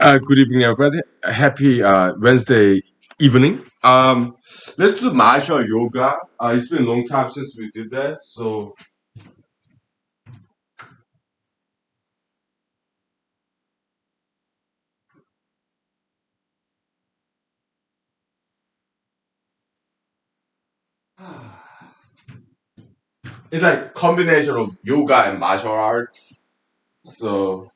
Good evening, everybody. Happy Wednesday evening. Let's do martial yoga. It's been a long time since we did that, so it's like combination of yoga and martial art. So,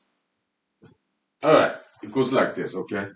all right, it goes like this, okay?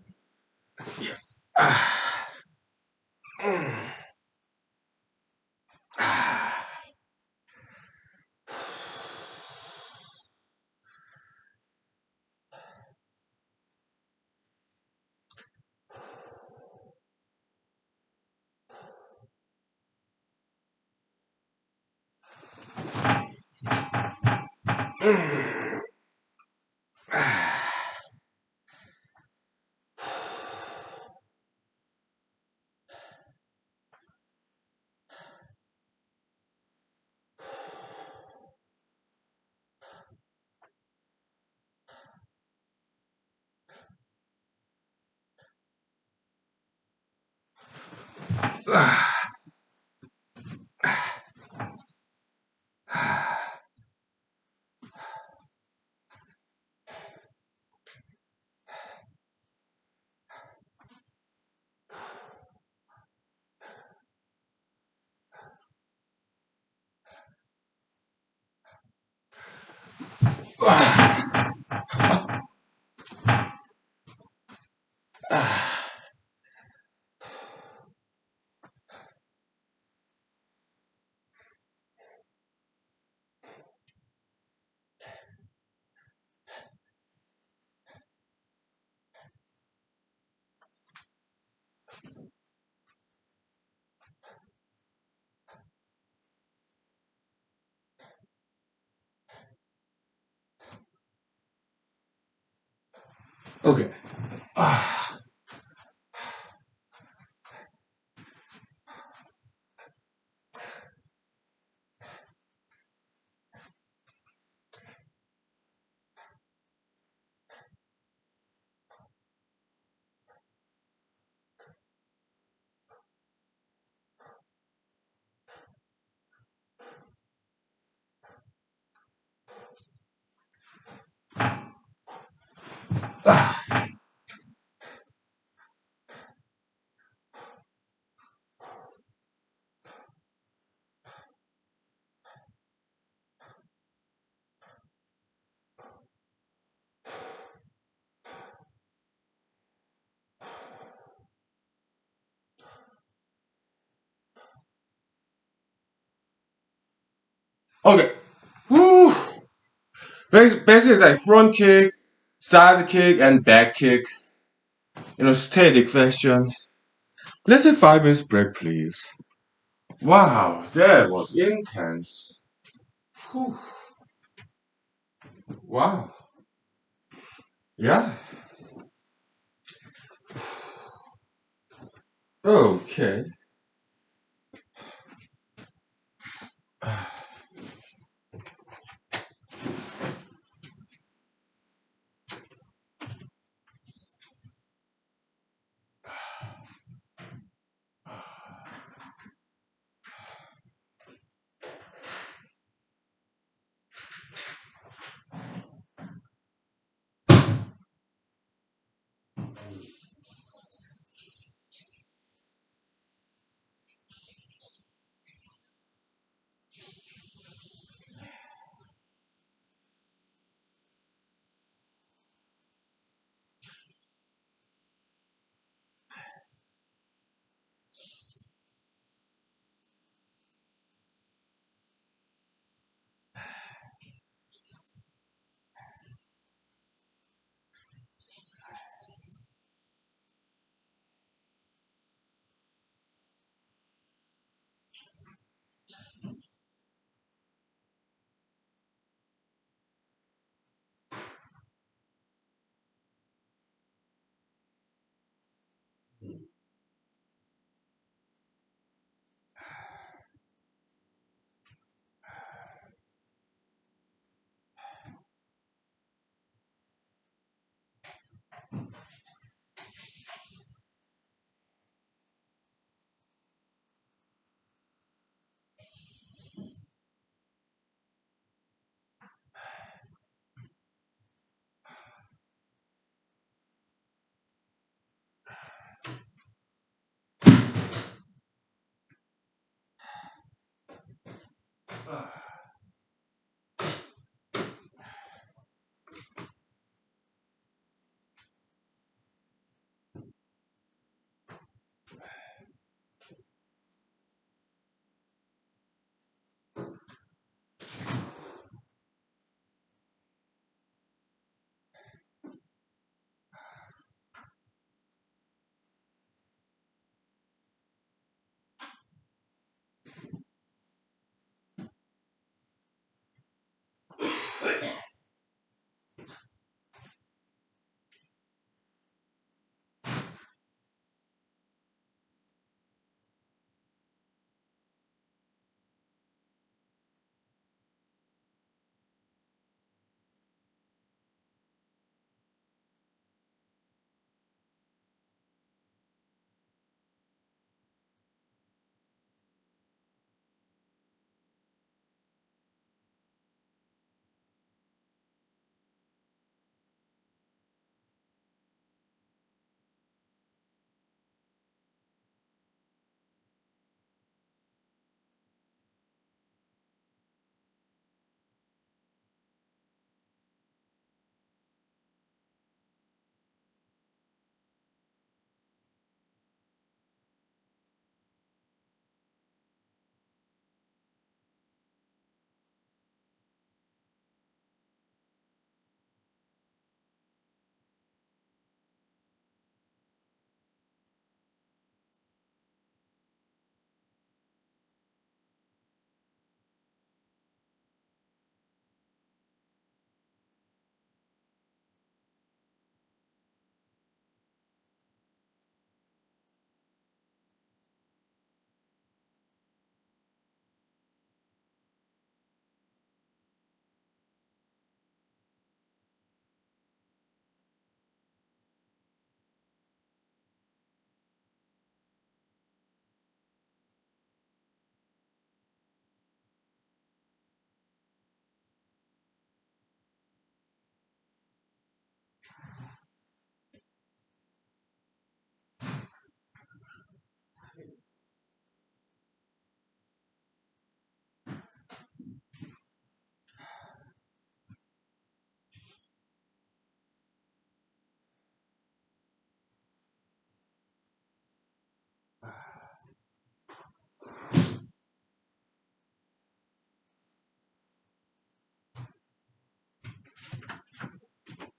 Okay. Okay. Woo. Basically, it's like front kick, side kick, and back kick. Static fashion. Let's take 5 minutes break, please. Wow, that was intense. Whew. Wow. Yeah. Okay.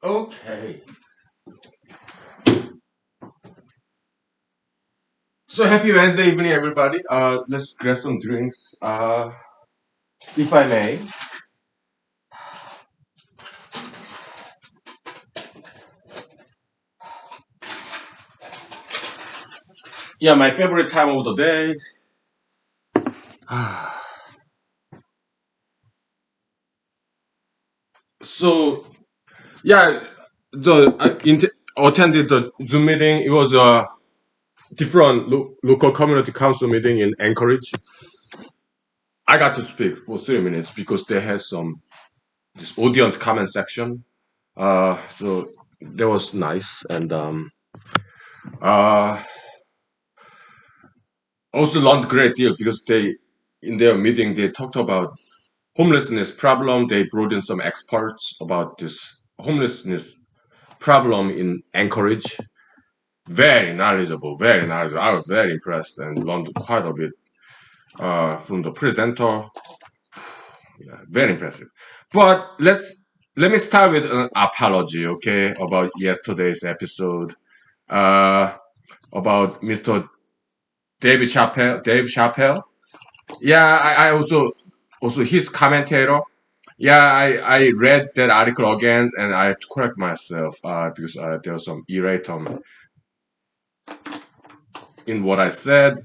Okay. So happy Wednesday evening, everybody. Let's grab some drinks. If I may. Yeah, my favorite time of the day. So yeah, the attended the Zoom meeting. It was a different local community council meeting in Anchorage. I got to speak for 3 minutes because they had some this audience comment section. So that was nice, and uh, also learned a great deal because they in their meeting they talked about homelessness problem. They brought in some experts about this homelessness problem in Anchorage. Very knowledgeable, very knowledgeable. I was very impressed and learned quite a bit from the presenter. Yeah, very impressive. But let me start with an apology, okay, about yesterday's episode. Uh, about Mr. David Chappelle. Dave Chappelle. Yeah, I also his commentator. Yeah, I read that article again, and I have to correct myself because there was some erratum in what I said.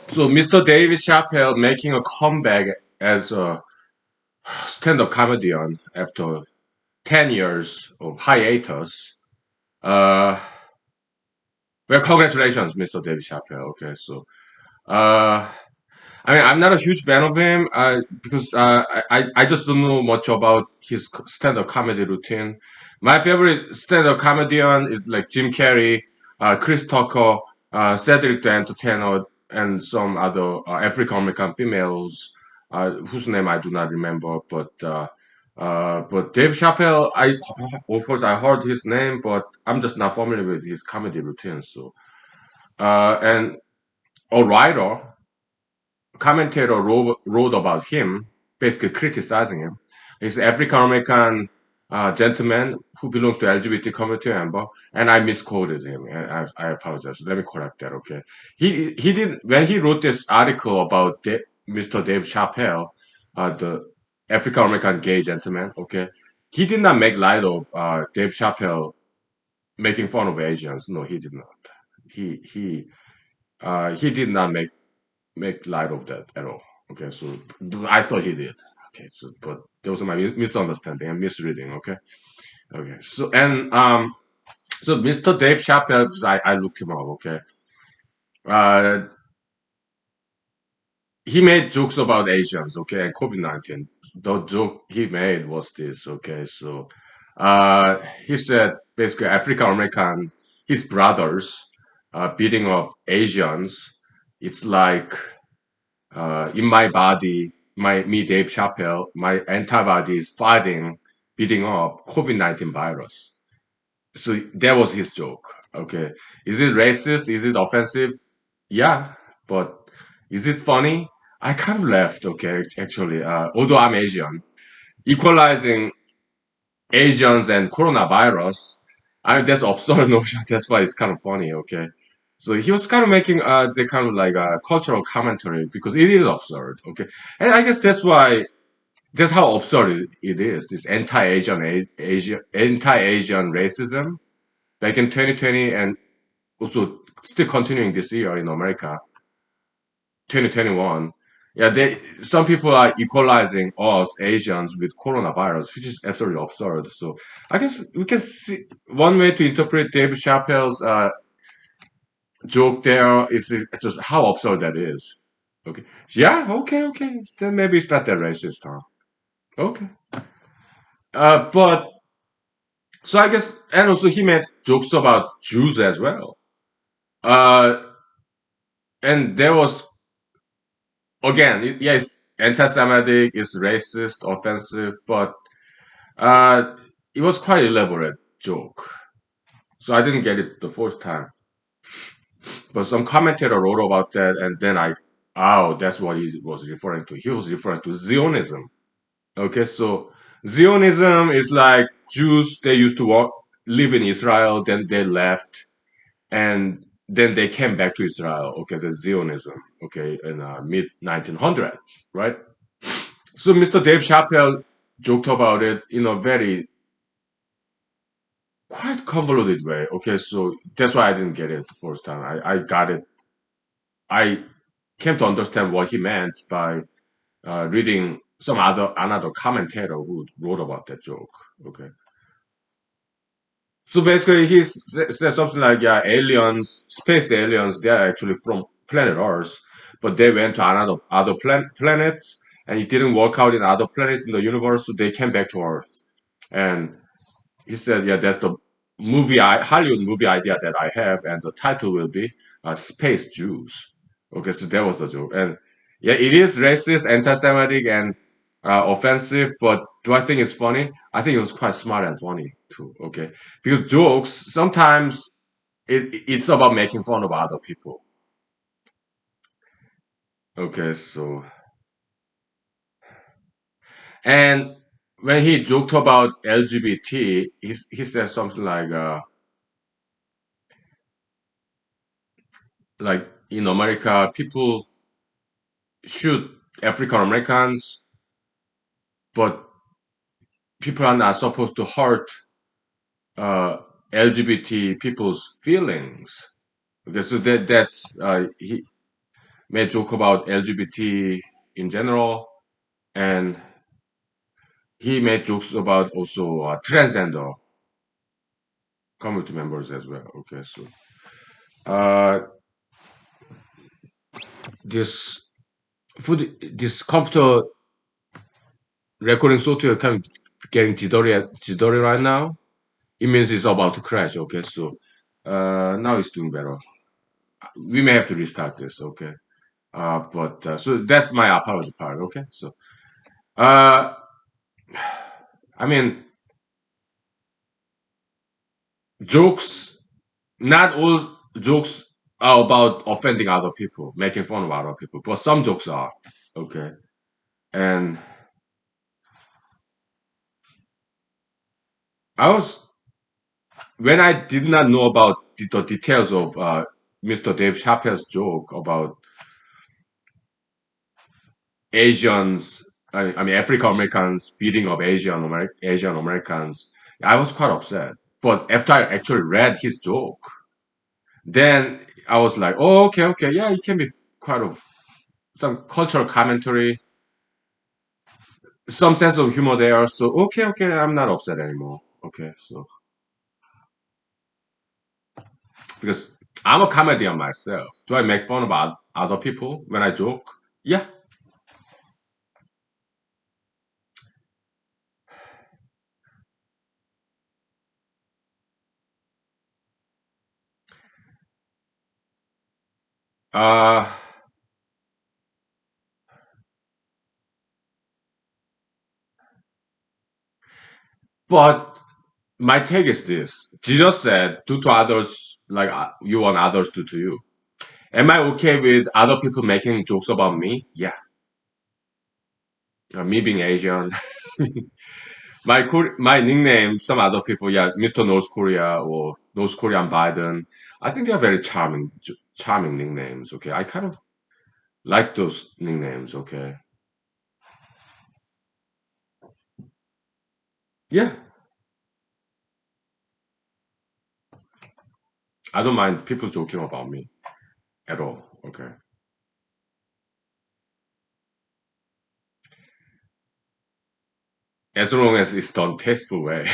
So Mr. David Chappelle making a comeback as a stand-up comedian after 10 years of hiatus. Uh, well, congratulations, Mr. David Chappelle. Okay, so uh, I mean, I'm not a huge fan of him because I just don't know much about his stand-up comedy routine. My favorite stand-up comedian is like Jim Carrey, Chris Tucker, Cedric the Entertainer, and some other African American females whose name I do not remember. But Dave Chappelle, I of course I heard his name, but I'm just not familiar with his comedy routine. So and a writer commentator wrote about him, basically criticizing him. He's an African American gentleman who belongs to LGBT community member, and I misquoted him. And I apologize. Let me correct that. Okay, he did when he wrote this article about Mr. Dave Chappelle. The African American gay gentleman. Okay, he did not make light of Dave Chappelle making fun of Asians. No, he did not. He did not make light of that at all. Okay, so I thought he did. Okay, so but there was my misunderstanding and misreading. Okay, okay. So Mr. Dave Chappelle, I looked him up. Okay, uh, he made jokes about Asians. Okay, and COVID-19. The joke he made was this. Okay, so he said basically African American, his brothers, beating up Asians. It's like in my body, me, Dave Chappelle, my antibody is fighting, beating up COVID-19 virus. So that was his joke. Okay. Is it racist? Is it offensive? Yeah. But is it funny? I kind of laughed. Okay. Actually, although I'm Asian, equalizing Asians and coronavirus, I mean, that's absurd notion. That's why it's kind of funny. Okay. So he was kind of making the kind of like a cultural commentary because it is absurd. Okay. And I guess that's how absurd it is. This anti-Asian racism back in 2020 and also still continuing this year in America, 2021. Yeah, some people are equalizing us Asians with coronavirus, which is absolutely absurd. So I guess we can see one way to interpret Dave Chappelle's joke there is just how absurd that is. Okay. Yeah. Okay. Okay. Then maybe it's not that racist, huh? Okay. But so I guess, and also he made jokes about Jews as well. Uh, and there was again, yes, anti-Semitic, is racist, offensive, but uh, it was quite elaborate joke. So I didn't get it the first time. But some commentator wrote about that, and then oh, that's what he was referring to. He was referring to Zionism. Okay, so Zionism is like Jews, they used to live in Israel, then they left, and then they came back to Israel. Okay, the Zionism, okay, in mid 1900s, right? So Mr. Dave Chappelle joked about it in a very quite convoluted way. Okay, so that's why I didn't get it the first time. I got it. I came to understand what he meant by reading some another commentator who wrote about that joke. Okay, so basically he said something like, "Yeah, aliens, space aliens, they are actually from planet Earth, but they went to other planets, and it didn't work out in other planets in the universe, so they came back to Earth." And he said, "Yeah, that's the Hollywood movie idea that I have, and the title will be Space Jews." Okay, so that was the joke, and yeah, it is racist, anti-Semitic, and offensive. But do I think it's funny? I think it was quite smart and funny too. Okay, because jokes sometimes it's about making fun of other people. Okay, so and when he joked about LGBT, he said something like in America, people shoot African Americans, but people are not supposed to hurt LGBT people's feelings. Okay, so that's he made joke about LGBT in general, and he made jokes about also transgender community members as well. Okay, so uh, this this computer recording software kind of getting jittery right now. It means it's about to crash. Okay, so now it's doing better. We may have to restart this. Okay, but so that's my apology part. Okay, so uh, I mean jokes. Not all jokes are about offending other people, making fun of other people, but some jokes are. Okay, and I was when I did not know about the details of Mr. Dave Chappelle's joke about Asians I mean, African Americans beating up Asian Americans. I was quite upset. But after I actually read his joke, then I was like, oh, okay, okay, yeah, it can be quite of some cultural commentary, some sense of humor there. So okay, okay, I'm not upset anymore. Okay, so because I'm a comedian myself. Do I make fun about other people when I joke? Yeah. Uh, but my take is this: Jesus said, "Do to others like you want others to do to you." Am I okay with other people making jokes about me? Yeah. Me being Asian, my nickname, some other people, yeah, Mr. North Korea or North Korean Biden. I think they're very charming nicknames. Okay, I kind of like those nicknames. Okay, yeah, I don't mind people joking about me at all. Okay, as long as it's done tasteful way.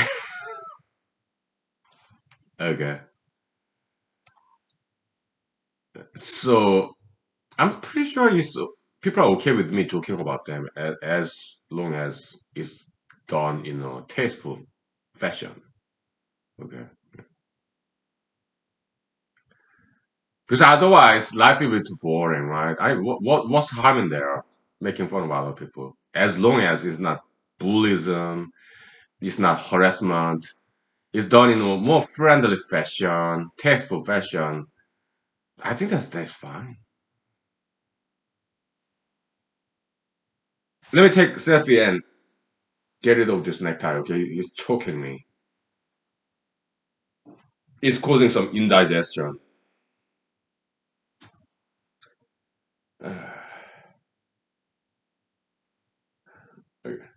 Okay, so I'm pretty sure people are okay with me joking about them as long as it's done in a tasteful fashion. Okay. Because otherwise, life will be too boring, right? What's harm in there making fun of other people? As long as it's not bullyism, it's not harassment, it's done in a more friendly fashion, tasteful fashion. I think that's fine. Let me take a selfie and get rid of this necktie. Okay, it's choking me. It's causing some indigestion. Okay.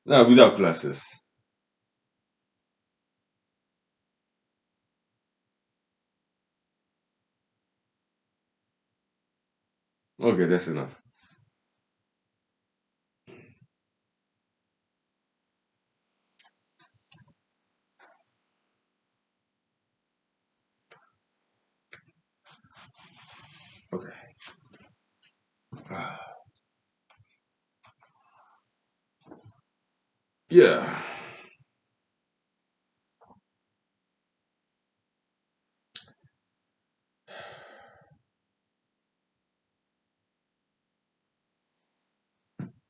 No, without glasses. Okay, that's enough. Okay. Yeah.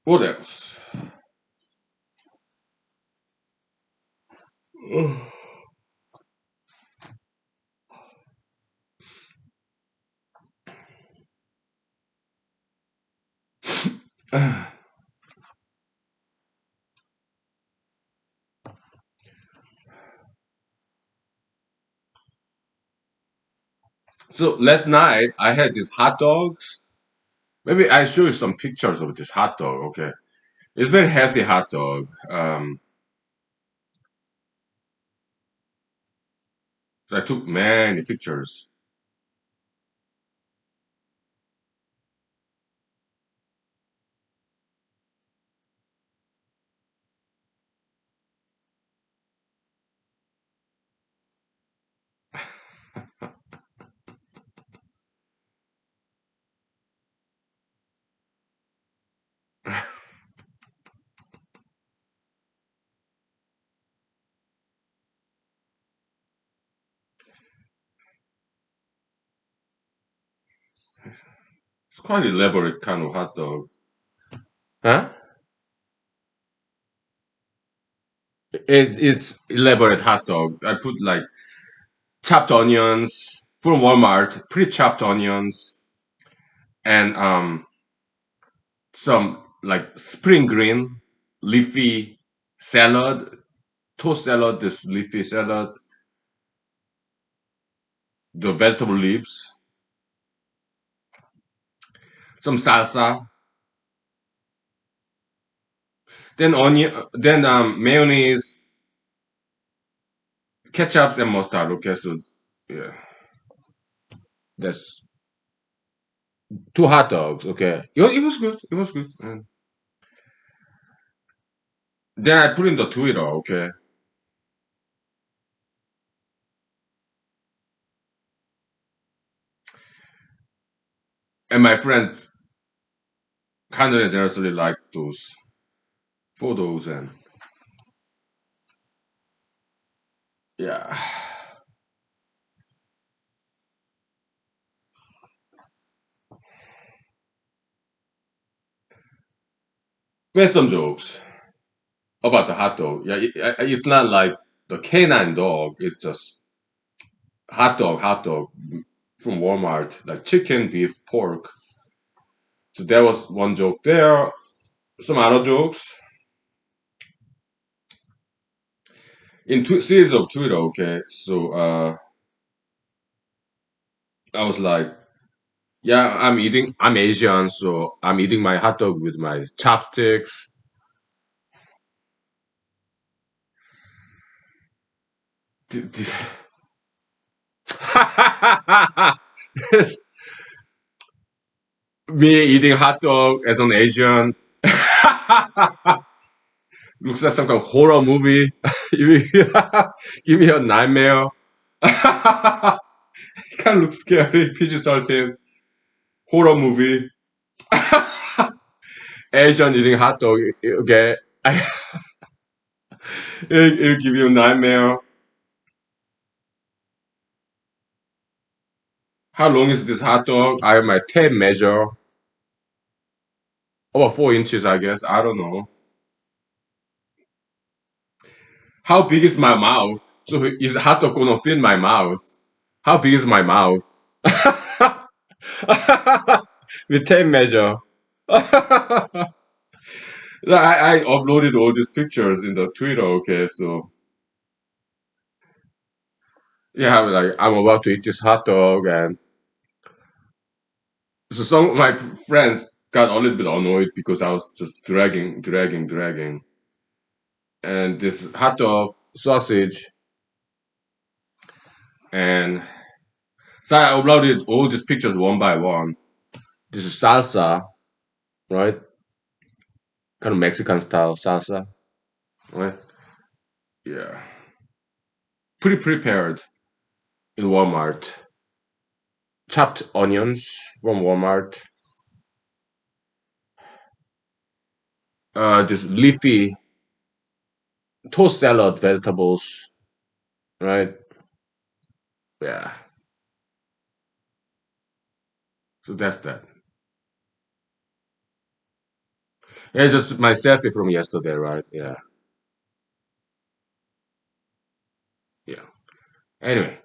What else? So last night I had these hot dogs. Maybe I show you some pictures of this hot dog. Okay, it's very healthy hot dog. So I took many pictures. It's quite elaborate kind of hot dog. Huh? It's elaborate hot dog. I put like chopped onions from Walmart, pre-chopped onions, and some like spring green leafy salad. toast salad, this leafy salad, the vegetable leaves, some salsa, then onion, then mayonnaise, ketchup, and mustard. Okay, so yeah, that's two hot dogs. Okay, it was good. It was good. And then I put in the Twitter. Okay, and my friends kind of generously liked those photos, and yeah, made some jokes about the hot dog. Yeah, it's not like the canine dog. It's just hot dog from Walmart, like chicken, beef, pork. So there was one joke there. Some other jokes in series of Twitter. Okay, so I was like, yeah, I'm Asian, so I'm eating my hot dog with my chopsticks. It's me eating hot dog as an Asian. Looks like some kind of horror movie. Give me a nightmare. Kind of looks scary. PG-13 horror movie. Asian eating hot dog. Okay, it'll give you a nightmare. How long is this hot dog? I have my tape measure. About 4 inches, I guess. I don't know. How big is my mouth? So is the hot dog gonna fit my mouth? How big is my mouth? With tape measure. I uploaded all these pictures in the Twitter. Okay, so yeah, like I'm about to eat this hot dog, and so some of my friends got a little bit annoyed because I was just dragging, and this hot dog sausage, and so I uploaded all these pictures one by one. This is salsa, right? Kind of Mexican style salsa, right? Yeah, pretty prepared in Walmart. Chopped onions from Walmart. This leafy toast salad vegetables, right? Yeah. So that's that. Yeah, it's just my selfie from yesterday, right? Yeah. Yeah. Anyway,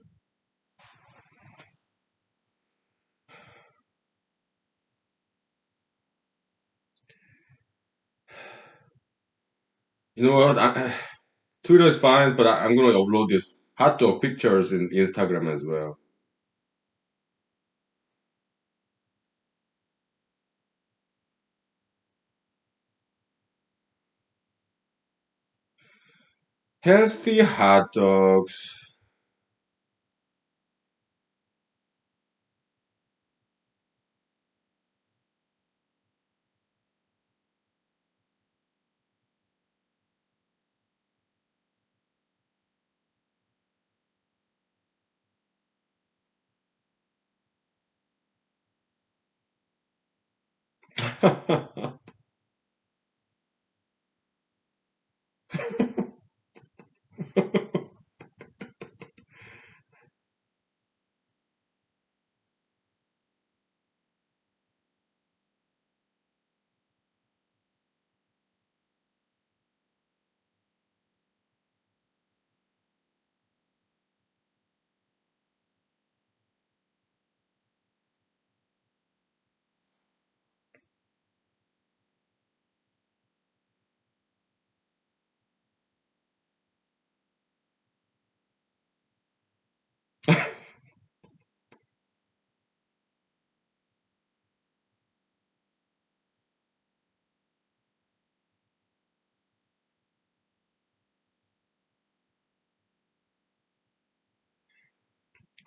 you know what? Twitter is fine, but I'm gonna upload this hot dog pictures in Instagram as well. Healthy hot dogs.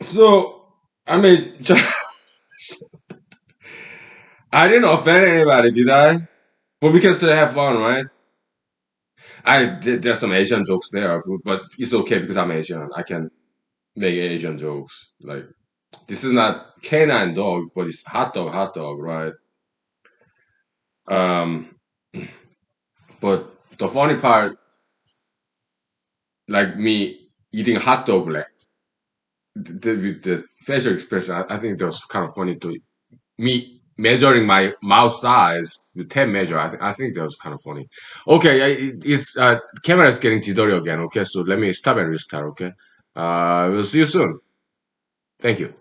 So, I mean, I didn't offend anybody, did I? But we can still have fun, right? There's some Asian jokes there, but it's okay because I'm Asian. I can make Asian jokes. Like this is not canine dog, but it's hot dog, right? Um, but the funny part, like me eating hot dog, like with the facial expression, I think that was kind of funny to me measuring my mouth size with tape measure. I think that was kind of funny. Okay, it's camera is getting jittery again. Okay, so let me stop and restart. Okay, we'll see you soon. Thank you.